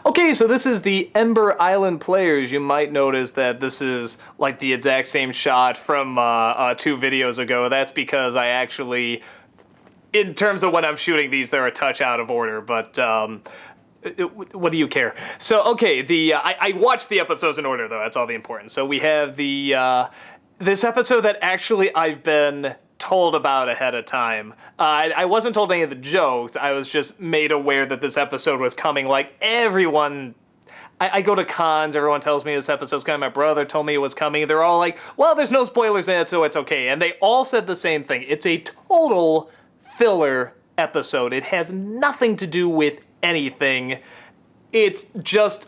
Okay, so this is the Ember Island Players. You might notice that this is like the exact same shot from 2 videos ago. That's because I actually, in terms of when I'm shooting these, they're a touch out of order, but what do you care? So, okay, I watched the episodes in order, though. That's all the important. So we have this episode that actually I've been told about ahead of time. I wasn't told any of the jokes. I was just made aware that this episode was coming. Like, everyone... I go to cons, everyone tells me this episode's coming. My brother told me it was coming. They're all like, well, there's no spoilers in it, so it's okay. And they all said the same thing. It's a total filler episode. It has nothing to do with anything. It's just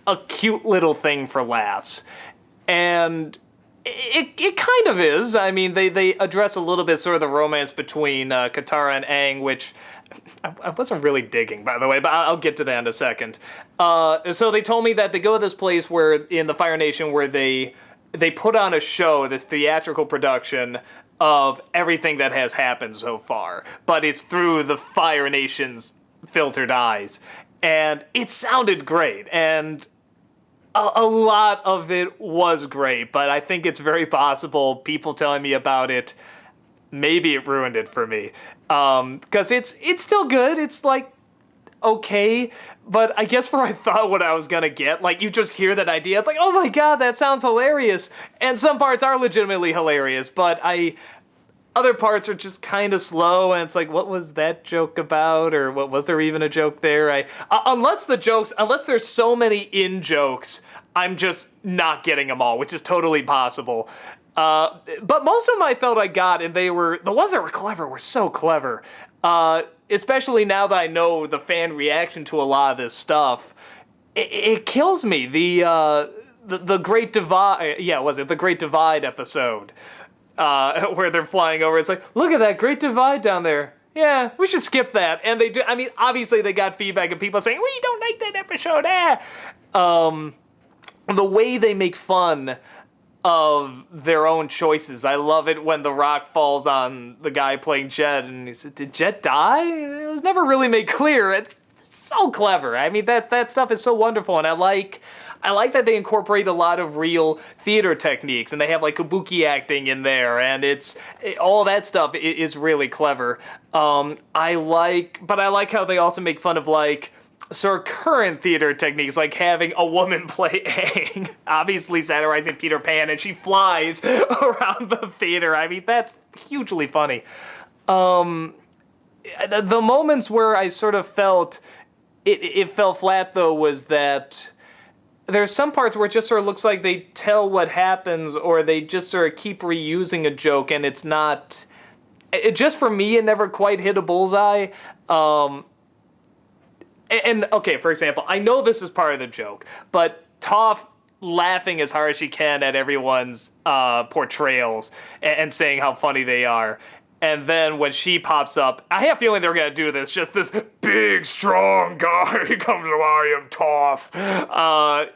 a cute little thing for laughs. And it kind of is. I mean, they address a little bit sort of the romance between Katara and Aang, which I wasn't really digging, by the way, but I'll get to that in a second. So they told me that they go to this place where, in the Fire Nation, where they put on a show, this theatrical production of everything that has happened so far, but it's through the Fire Nation's filtered eyes. And it sounded great, and a lot of it was great, but I think it's very possible people telling me about it, maybe it ruined it for me. Because it's still good. It's like, okay, but I guess where I thought what I was gonna get, like, you just hear that idea, it's like, oh my god, that sounds hilarious. And some parts are legitimately hilarious, but other parts are just kind of slow, and it's like, what was that joke about? Or what was there even a joke there? Unless there's so many in-jokes, I'm just not getting them all, which is totally possible. But most of them I felt I got, and the ones that were clever were so clever. Especially now that I know the fan reaction to a lot of this stuff. It kills me. The Great Divide, was it the Great Divide episode? Where they're flying over. It's like, look at that Great Divide down there. Yeah, we should skip that. And they do. I mean, obviously they got feedback of people saying, we don't like that episode. The way they make fun of their own choices. I love it when the rock falls on the guy playing Jet, and he said, did Jet die? It was never really made clear. It's so clever. I mean, that stuff is so wonderful, and I like that they incorporate a lot of real theater techniques, and they have like kabuki acting in there, and all that stuff is really clever. I like how they also make fun of like sort of current theater techniques, like having a woman play Aang, obviously satirizing Peter Pan, and she flies around the theater. I mean, that's hugely funny. The moments where I sort of felt it fell flat, though, was that there's some parts where it just sort of looks like they tell what happens, or they just sort of keep reusing a joke, and it's not... just for me, it never quite hit a bullseye. And okay, for example, I know this is part of the joke, but Toph laughing as hard as she can at everyone's portrayals and saying how funny they are. And then when she pops up, I have a feeling they're going to do this, just this big, strong guy who comes to, I am Toph.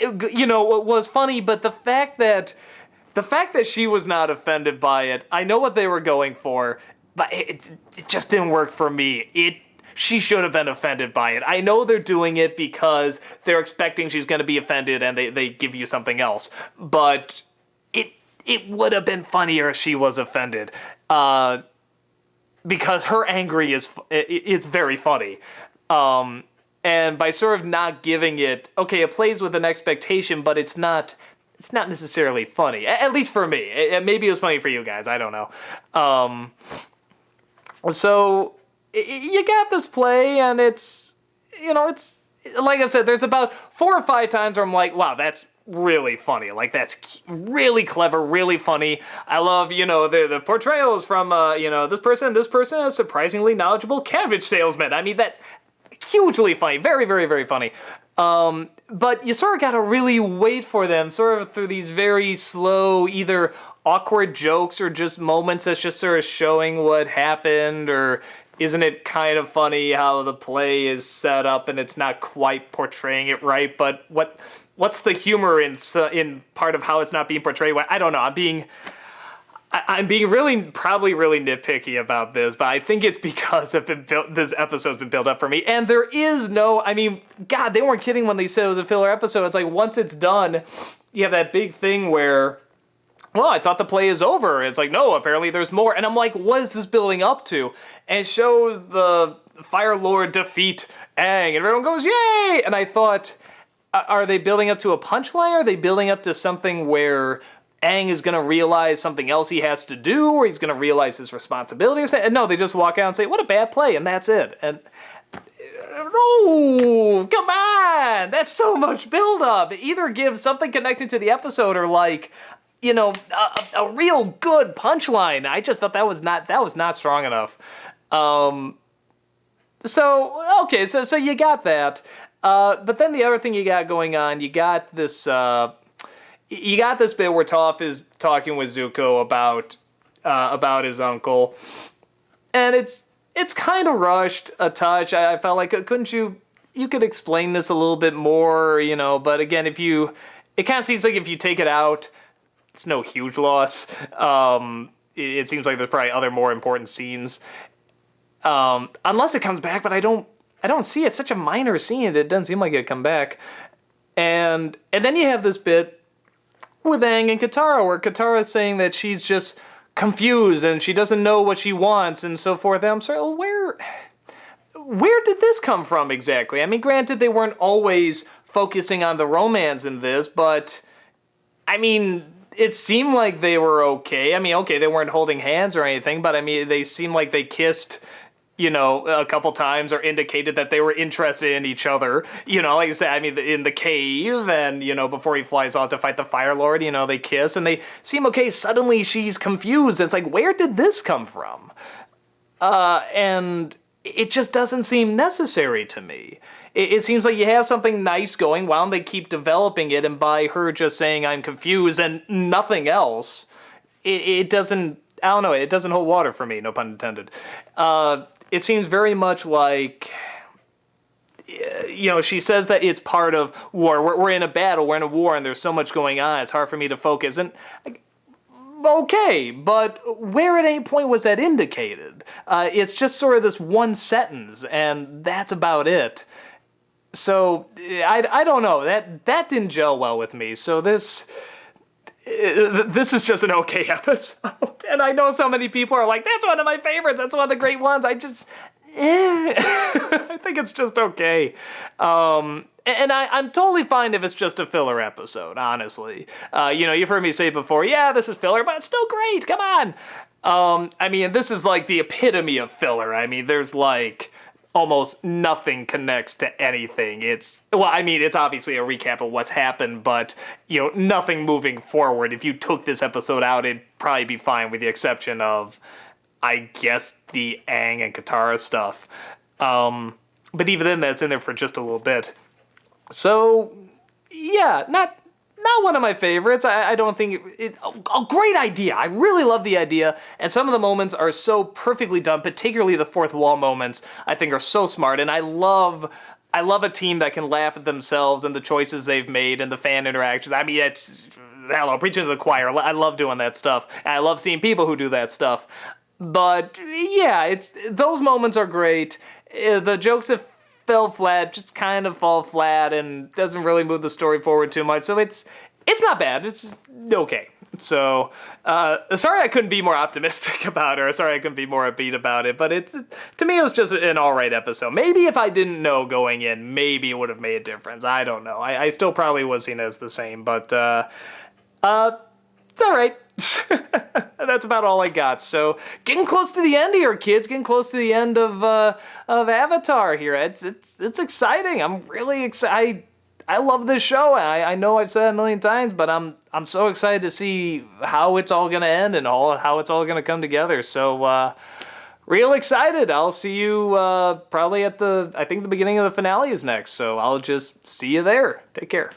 It was funny, but the fact that she was not offended by it, I know what they were going for, but it just didn't work for me. She should have been offended by it. I know they're doing it because they're expecting she's going to be offended and they give you something else. But it would have been funnier if she was offended. Because her angry is very funny. And by sort of not giving it... Okay, it plays with an expectation, but it's not necessarily funny. At least for me. Maybe it was funny for you guys. I don't know. So... you got this play, and it's like I said, there's about 4 or 5 times where I'm like, wow, that's really funny. Like, that's really clever, really funny. I love, the portrayals from, this person, a surprisingly knowledgeable cabbage salesman. I mean, that hugely funny, very, very, very funny. But you sort of gotta really wait for them, sort of through these very slow, either awkward jokes or just moments that's just sort of showing what happened, or isn't it kind of funny how the play is set up and it's not quite portraying it right, but what's the humor in part of how it's not being portrayed? I don't know, I'm being probably really nitpicky about this, but I think it's because this episode's been built up for me. And there is no, I mean, God, they weren't kidding when they said it was a filler episode. It's like, once it's done, you have that big thing where, well, I thought the play is over. It's like, no, apparently there's more. And I'm like, what is this building up to? And it shows the Fire Lord defeat Aang, and everyone goes, yay! And I thought, are they building up to a punchline? Are they building up to something where Aang is going to realize something else he has to do, or he's going to realize his responsibility? And no, they just walk out and say, what a bad play, and that's it. And no, come on! That's so much build-up. Either give something connected to the episode, or like, you know, a real good punchline. I just thought that was not strong enough. So you got that. But then the other thing you got going on, you got this bit where Toph is talking with Zuko about his uncle, and it's kind of rushed a touch. I felt like, couldn't you could explain this a little bit more, you know? But again, it kind of seems like if you take it out, it's no huge loss. It seems like there's probably other more important scenes, unless it comes back. But I don't see it. It's such a minor scene. It doesn't seem like it'd come back. And then you have this bit with Aang and Katara, where Katara's saying that she's just confused and she doesn't know what she wants and so forth. And I'm sorry, where did this come from exactly? I mean, granted, they weren't always focusing on the romance in this, but I mean, it seemed like they were okay. I mean, okay, they weren't holding hands or anything, but I mean, they seemed like they kissed, you know, a couple times, or indicated that they were interested in each other. You know, like I said, I mean, in the cave, and, you know, before he flies off to fight the Fire Lord, you know, they kiss, and they seem okay. Suddenly she's confused. It's like, where did this come from? And it just doesn't seem necessary to me. It seems like you have something nice going. Why don't they keep developing it? And by her just saying, I'm confused, and nothing else, it doesn't, I don't know, it doesn't hold water for me, no pun intended. It seems very much like, you know, she says that it's part of war. We're in a battle, we're in a war, and there's so much going on, it's hard for me to focus. And okay, but where at any point was that indicated? It's just sort of this one sentence, and that's about it. So, I don't know, that didn't gel well with me. So this is just an okay episode. And I know so many people are like, that's one of my favorites, that's one of the great ones. I just, I think it's just okay. And I'm totally fine if it's just a filler episode, honestly. You know, you've heard me say before, yeah, this is filler, but it's still great, come on. I mean, this is like the epitome of filler. I mean, there's like almost nothing connects to anything. It's obviously a recap of what's happened, but, you know, nothing moving forward. If you took this episode out, it'd probably be fine, with the exception of, I guess, the Aang and Katara stuff. But even then, that's in there for just a little bit. So, yeah, not one of my favorites. I don't think a great idea. I really love the idea, and some of the moments are so perfectly done, particularly the fourth wall moments, I think are so smart, and I love a team that can laugh at themselves and the choices they've made and the fan interactions. I mean, hello, preaching to the choir. I love doing that stuff, and I love seeing people who do that stuff. But, yeah, those moments are great. The jokes that fell flat just kind of fall flat and doesn't really move the story forward too much. So it's not bad. It's just okay. So sorry I couldn't be more optimistic about it, or sorry I couldn't be more upbeat about it. But to me, it was just an all right episode. Maybe if I didn't know going in, maybe it would have made a difference. I don't know. I still probably was seen as the same, but it's all right. That's about all I got. So getting close to the end here, kids. Getting close to the end of Avatar here. It's exciting. I'm really excited. I love this show. I know I've said it a million times, but I'm so excited to see how it's all gonna end and how it's all gonna come together. So real excited. I'll see you probably at the beginning of the finale is next. So I'll just see you there. Take care.